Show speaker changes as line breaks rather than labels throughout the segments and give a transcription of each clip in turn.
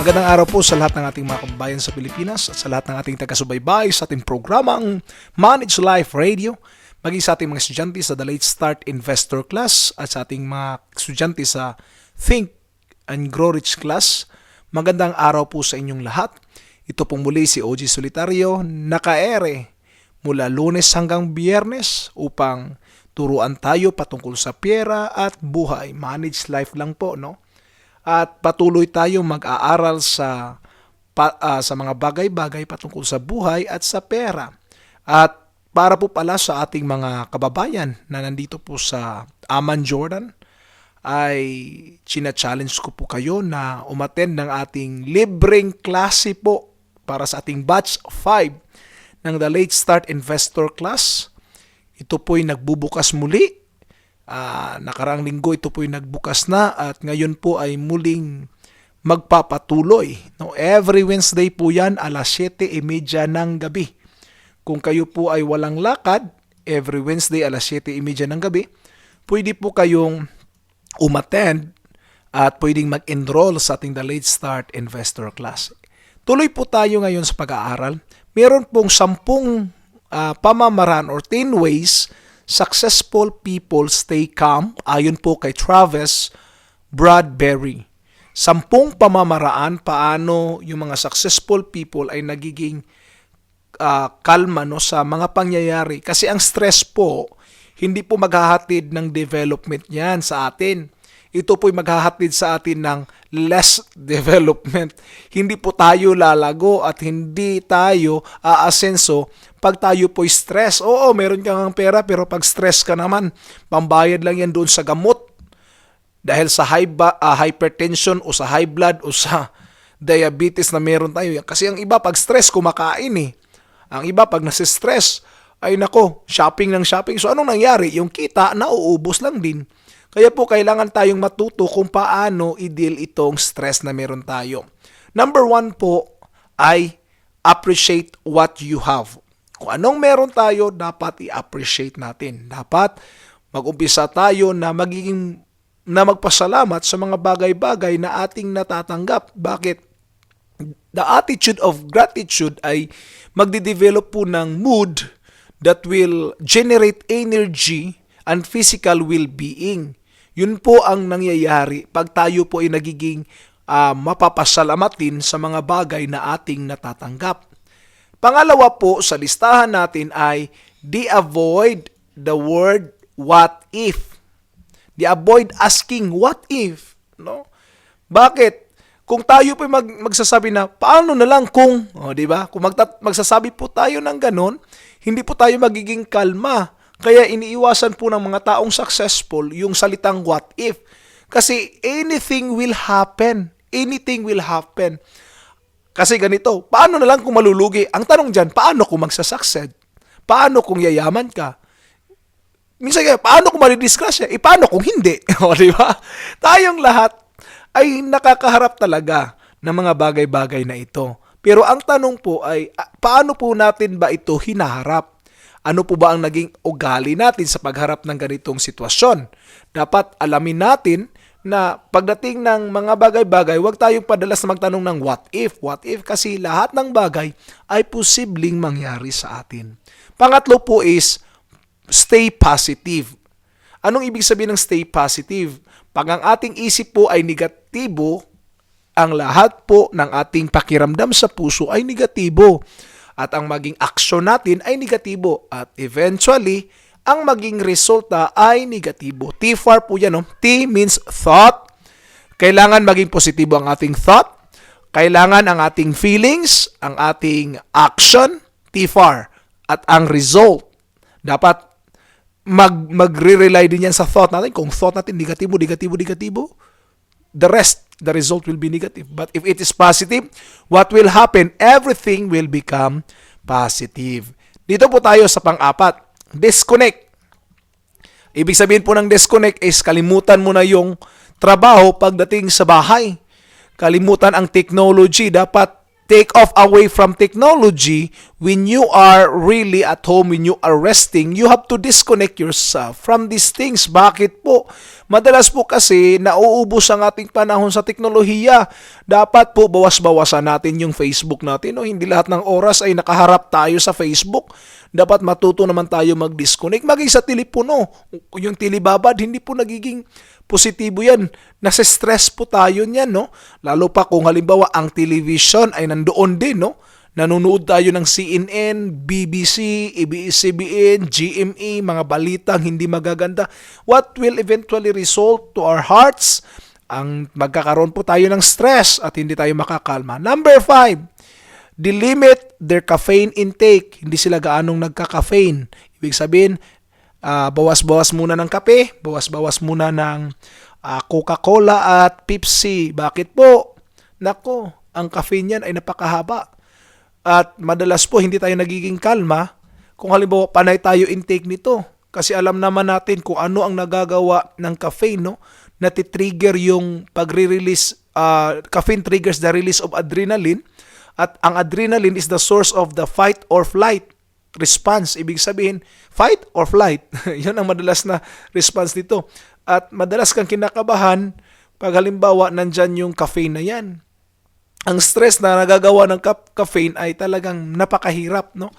Magandang araw po sa lahat ng ating mga kababayan sa Pilipinas at sa lahat ng ating taga-subaybay sa ating programang Manage Life Radio, maging sa ating mga estudyante sa The Late Start Investor Class at sa ating mga estudyante sa Think and Grow Rich Class. Magandang araw po sa inyong lahat. Ito pong muli si OG Solitario, naka-ere mula Lunes hanggang Biyernes upang turuan tayo patungkol sa pera at buhay. Manage life lang po, no? At patuloy tayong mag-aaral sa mga bagay-bagay patungkol sa buhay at sa pera. At para po pala sa ating mga kababayan na nandito po sa Amman, Jordan, ay china-challenge ko po kayo na umattend ng ating libreng klase po para sa ating batch 5 ng The Late Start Investor Class. Ito po'y nagbubukas muli. Nakaraang linggo ito po'y nagbukas na at ngayon po ay muling magpapatuloy. No, every Wednesday po yan, alas 7:30 ng gabi. Kung kayo po ay walang lakad, every Wednesday alas 7:30 ng gabi, pwede po kayong umattend at pwedeng mag-enroll sa ating The Late Start Investor Class. Tuloy po tayo ngayon sa pag-aaral. Meron pong 10 pamamaraan or 10 ways successful people stay calm ayon po kay Travis Bradberry. 10 pamamaraan paano yung mga successful people ay nagiging kalma no, sa mga pangyayari. Kasi ang stress po, hindi po maghahatid ng development yan sa atin. Ito po'y maghahatid sa atin ng less development. Hindi po tayo lalago at hindi tayo aasenso pag tayo po'y stress. Oo, meron kang pera pero pag stress ka naman, pambayad lang yan doon sa gamot. Dahil sa hypertension o sa high blood o sa diabetes na meron tayo. Kasi ang iba pag stress, kumakain eh. Ang iba pag nasistress, ay nako, shopping ng shopping. So anong nangyari? Yung kita, nauubos lang din. Kaya po kailangan tayong matuto kung paano i-deal itong stress na meron tayo. Number 1 po ay appreciate what you have. Kung anong meron tayo, dapat i-appreciate natin. Dapat mag-umpisa tayo na magpasalamat sa mga bagay-bagay na ating natatanggap. Bakit? The attitude of gratitude ay magde-develop po ng mood that will generate energy and physical well-being. Yun po ang nangyayari pag tayo po ay nagiging mapapasalamatin sa mga bagay na ating natatanggap. Pangalawa po sa listahan natin ay avoid the word what if. Avoid asking what if. No? Bakit? Kung tayo po magsasabi na paano na lang kung, di ba? Kung magsasabi po tayo ng ganon, hindi po tayo magiging kalma. Kaya iniiwasan po ng mga taong successful yung salitang what if. Kasi anything will happen. Anything will happen. Kasi ganito, paano na lang kung malulugi? Ang tanong dyan, paano kung magsasucceed? Paano kung yayaman ka? Minsan kaya, paano kung malidisgrasya? Paano kung hindi? O, di ba? Tayong lahat ay nakakaharap talaga ng mga bagay-bagay na ito. Pero ang tanong po ay, paano po natin ba ito hinaharap? Ano po ba ang naging ugali natin sa pagharap ng ganitong sitwasyon? Dapat alamin natin na pagdating ng mga bagay-bagay, huwag tayong padalas na magtanong ng what if. What if? Kasi lahat ng bagay ay posibleng mangyari sa atin. Pangatlo po is stay positive. Anong ibig sabihin ng stay positive? Pag ang ating isip po ay negatibo, ang lahat po ng ating pakiramdam sa puso ay negatibo. At ang maging aksyon natin ay negatibo. At eventually, ang maging resulta ay negatibo. TFAR po yan. No? T means thought. Kailangan maging positibo ang ating thought. Kailangan ang ating feelings, ang ating action, TFAR. At ang result, dapat magre-rely din yan sa thought natin. Kung thought natin negatibo, the result will be negative. But if it is positive, what will happen? Everything will become positive. Dito po tayo sa pang-apat. Disconnect. Ibig sabihin po ng disconnect is kalimutan mo na yung trabaho pagdating sa bahay. Kalimutan ang technology. Dapat take off away from technology when you are really at home, when you are resting, you have to disconnect yourself from these things. Bakit po? Madalas po kasi nauubos ang ating panahon sa teknolohiya. Dapat po bawas-bawasan natin yung Facebook natin. No? Hindi lahat ng oras ay nakaharap tayo sa Facebook. Dapat matuto naman tayo mag-disconnect. Maging sa telepono, yung tilibabad, hindi po nagiging positibo yan. Nasa stress po tayo niyan, no? Lalo pa kung halimbawa ang television ay nandoon din, no? Nanonood tayo ng CNN, BBC, ABS-CBN, GMA, mga balitang hindi magaganda. What will eventually result to our hearts? Ang magkakaroon po tayo ng stress at hindi tayo makakalma. Number 5, delimit their caffeine intake. Hindi sila gaanong nagka-caffeine. Ibig sabihin, bawas-bawas muna ng kape, bawas-bawas muna ng Coca-Cola at Pepsi. Bakit po? Nako, ang caffeine yan ay napakahaba. At madalas po hindi tayo nagiging kalma kung halimbawa panay tayo intake nito. Kasi alam naman natin kung ano ang nagagawa ng caffeine, no? Natitrigger yung pagre-release, caffeine triggers the release of adrenaline. At ang adrenaline is the source of the fight or flight response. Ibig sabihin, fight or flight. Yun ang madalas na response dito. At madalas kang kinakabahan pag halimbawa nandyan yung caffeine na yan. Ang stress na nagagawa ng caffeine ay talagang napakahirap, no?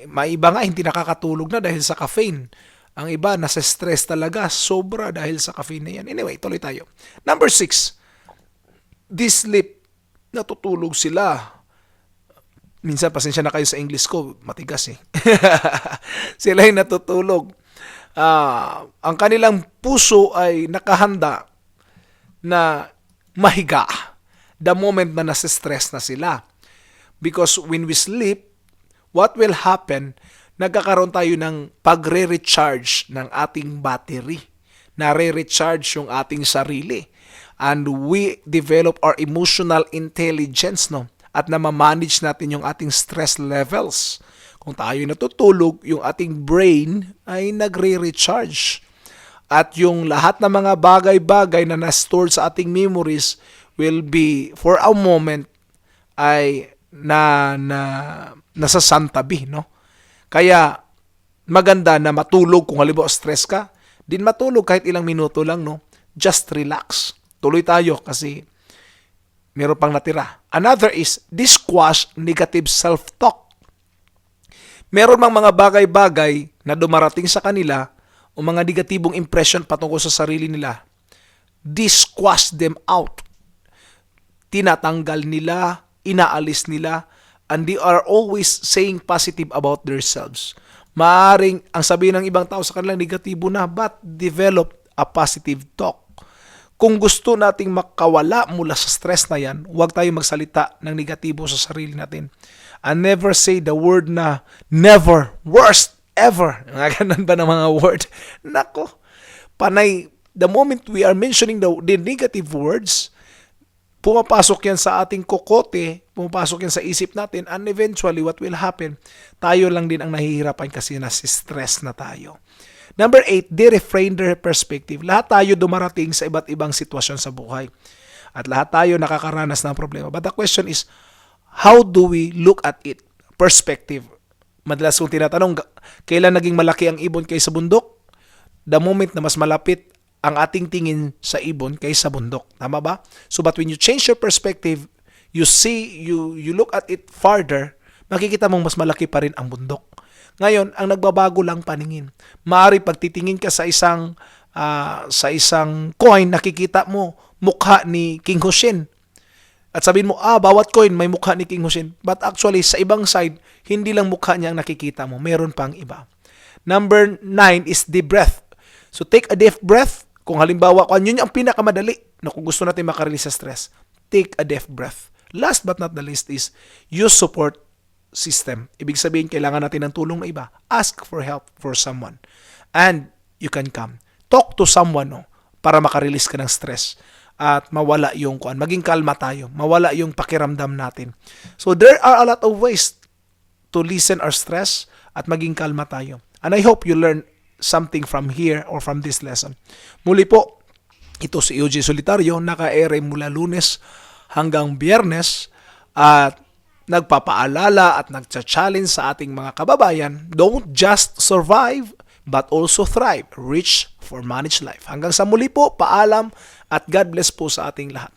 May iba nga hindi nakakatulog na dahil sa caffeine. Ang iba nasa stress talaga, sobra dahil sa caffeine na yan. Anyway, tuloy tayo. Number 6, this sleep. Natutulog sila. Minsan, pasensya na kayo sa English ko, matigas eh. Sila ay natutulog. Ang kanilang puso ay nakahanda na mahiga the moment na nasa-stress na sila. Because when we sleep, what will happen, nagkakaroon tayo ng pagre-recharge ng ating battery. Nare-recharge yung ating sarili. And we develop our emotional intelligence, no? At namamanage natin yung ating stress levels. Kung tayo natutulog, yung ating brain ay nagre-recharge. At yung lahat ng mga bagay-bagay na na-store sa ating memories will be, for a moment, ay nasasantabi, no? Kaya, maganda na matulog kung halimbawa stress ka, din matulog kahit ilang minuto lang, no? Just relax. Tuloy tayo kasi meron pang natira. Another is, squash negative self-talk. Meron mang mga bagay-bagay na dumarating sa kanila o mga negatibong impression patungkol sa sarili nila. Squash them out. Tinatanggal nila, inaalis nila, and they are always saying positive about themselves. Maaring ang sabihin ng ibang tao sa kanila negatibo na, but develop a positive talk. Kung gusto nating makawala mula sa stress na yan, huwag tayong magsalita ng negatibo sa sarili natin. And never say the word na never, worst, ever. Mga ganun ba ng mga word? Nako, panay, the moment we are mentioning the negative words, pumapasok yan sa ating kokote, pumapasok yan sa isip natin, and eventually what will happen, tayo lang din ang nahihirapan kasi nasi-stress na tayo. Number 8, they refrain their perspective. Lahat tayo dumarating sa iba't ibang sitwasyon sa buhay. At lahat tayo nakakaranas ng problema. But the question is, how do we look at it? Perspective. Madalas kong tinatanong, kailan naging malaki ang ibon kaysa bundok? The moment na mas malapit ang ating tingin sa ibon kaysa bundok. Tama ba? So but when you change your perspective, you see, you look at it farther, makikita mong mas malaki pa rin ang bundok. Ngayon, ang nagbabago lang paningin. Maaari pagtitingin ka sa isang coin, nakikita mo mukha ni King Hussein. At sabihin mo, bawat coin may mukha ni King Hussein. But actually, sa ibang side, hindi lang mukha niya ang nakikita mo. Meron pang iba. Number 9 is the breath. So take a deep breath. Kung halimbawa, yun ang pinakamadali na kung gusto natin makarelease sa stress. Take a deep breath. Last but not the least is use support system. Ibig sabihin, kailangan natin ng tulong na iba. Ask for help for someone. And you can come. Talk to someone, no, para makarelease ka ng stress at mawala yung maging kalma tayo, mawala yung pakiramdam natin. So there are a lot of ways to lessen our stress at maging kalma tayo. And I hope you learn something from here or from this lesson. Muli po, ito si EOJ Solitario, naka-ere mula Lunes hanggang Biyernes at nagpapaalala at nagcha-challenge sa ating mga kababayan, don't just survive, but also thrive. Reach for managed life. Hanggang sa muli po, paalam at God bless po sa ating lahat.